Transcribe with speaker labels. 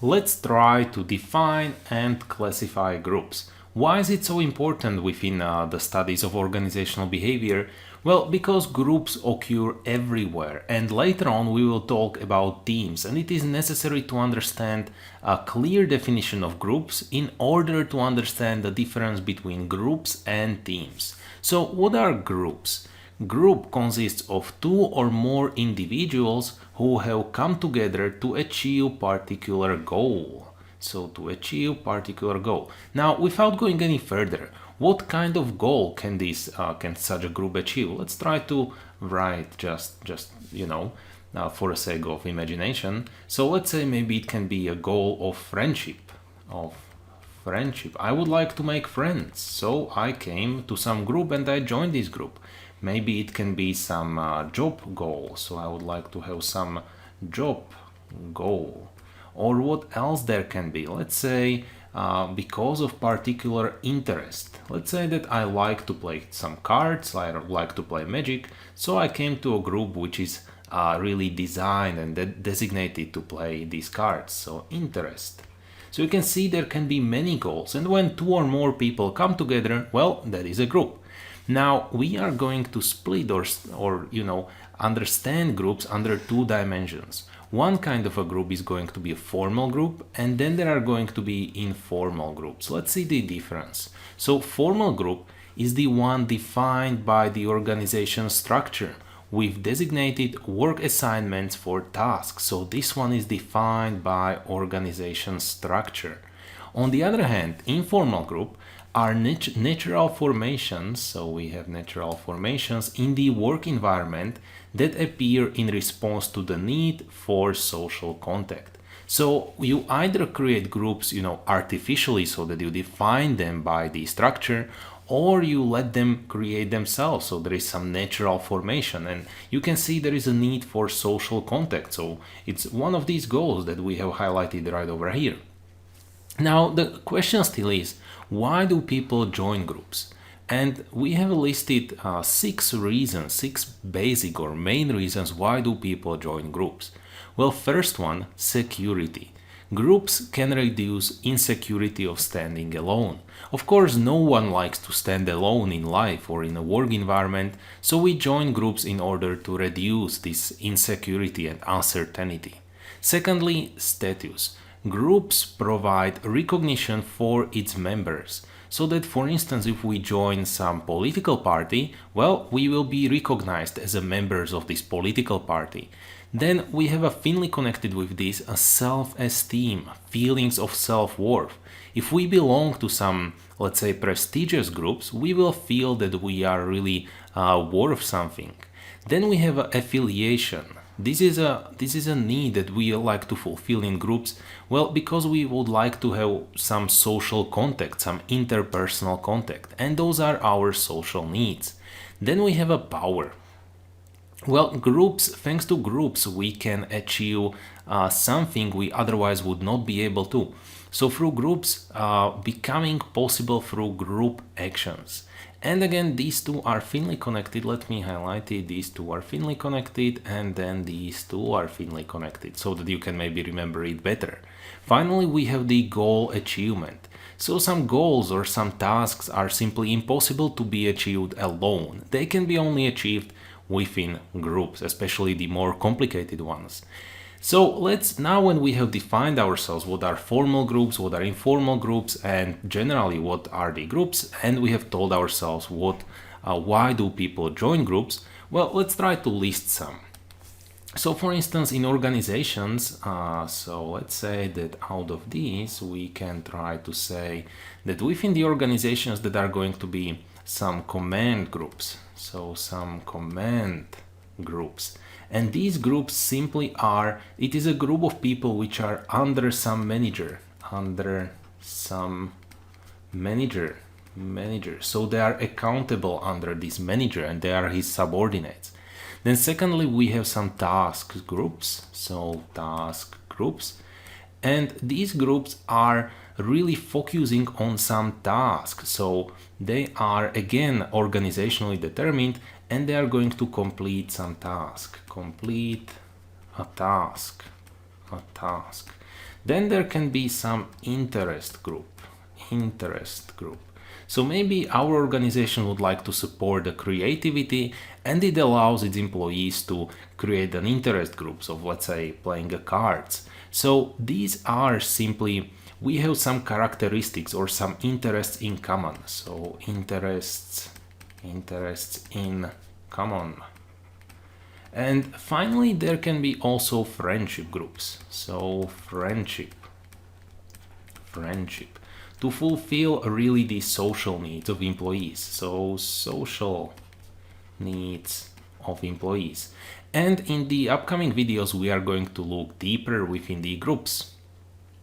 Speaker 1: Let's try to define and classify groups. Why is it so important within the studies of organizational behavior? Well, because groups occur everywhere, and later on we will talk about teams, and it is necessary to understand a clear definition of groups in order to understand the difference between groups and teams. So, what are groups? Group consists of two or more individuals who have come together to achieve particular goal. So to achieve particular goal. Now, without going any further, what kind of goal can such a group achieve? Let's try to write just for the sake of imagination. So let's say maybe it can be a goal of friendship. I would like to make friends, so I came to some group and I joined this group. Maybe it can be some job goal, so I would like to have some job goal. Or what else there can be? Let's say because of particular interest. Let's say that I like to play some cards, I like to play magic, so I came to a group which is really designed and designated to play these cards, so interest. So you can see there can be many goals, and when two or more people come together, well, that is a group. Now we are going to split or understand groups under two dimensions. One kind of a group is going to be a formal group, and then there are going to be informal groups. Let's see the difference. So formal group is the one defined by the organization structure with designated work assignments for tasks. So this one is defined by organization structure. On the other hand, informal group are natural formations, so we have natural formations in the work environment that appear in response to the need for social contact. So you either create groups, artificially so that you define them by the structure, or you let them create themselves, so there is some natural formation, and you can see there is a need for social contact. So it's one of these goals that we have highlighted right over here. Now the question still is, why do people join groups? And we have listed six basic or main reasons why do people join groups. Well, first one, security. Groups can reduce insecurity of standing alone. Of course, no one likes to stand alone in life or in a work environment, so we join groups in order to reduce this insecurity and uncertainty. Secondly, status. Groups provide recognition for its members, so that, for instance, if we join some political party, well, we will be recognized as a members of this political party. Then we have a finely connected with this a self-esteem, feelings of self-worth. If we belong to some, let's say, prestigious groups, we will feel that we are really worth something. Then we have affiliation. This is a need that we like to fulfill in groups, well, because we would like to have some social contact, some interpersonal contact, and those are our social needs. Then we have a power. Well, thanks to groups, we can achieve something we otherwise would not be able to. So through groups, becoming possible through group actions. And again, these two are finely connected. Let me highlight it. These two are finely connected, and then these two are finely connected, so that you can maybe remember it better. Finally, we have the goal achievement. So some goals or some tasks are simply impossible to be achieved alone. They can be only achieved within groups, especially the more complicated ones. So let's now, when we have defined ourselves what are formal groups, what are informal groups, and generally what are the groups, and we have told ourselves why do people join groups, well, let's try to list some. So for instance, in organizations, so let's say that out of these we can try to say that within the organizations that are going to be some command groups. So some command groups. And these groups simply it is a group of people which are under some manager. So they are accountable under this manager and they are his subordinates. Then secondly, we have some task groups. So task groups. And these groups are really focusing on some task. So they are again organizationally determined and they are going to complete some task. Complete a task. Then there can be some interest group. Interest group. So maybe our organization would like to support the creativity and it allows its employees to create an interest groups of, let's say, playing cards. So these are simply, we have some characteristics or some interests in common. So interests in common. And finally, there can be also friendship groups. So friendship to fulfill really the social needs of employees. So social needs of employees. And in the upcoming videos, we are going to look deeper within the groups.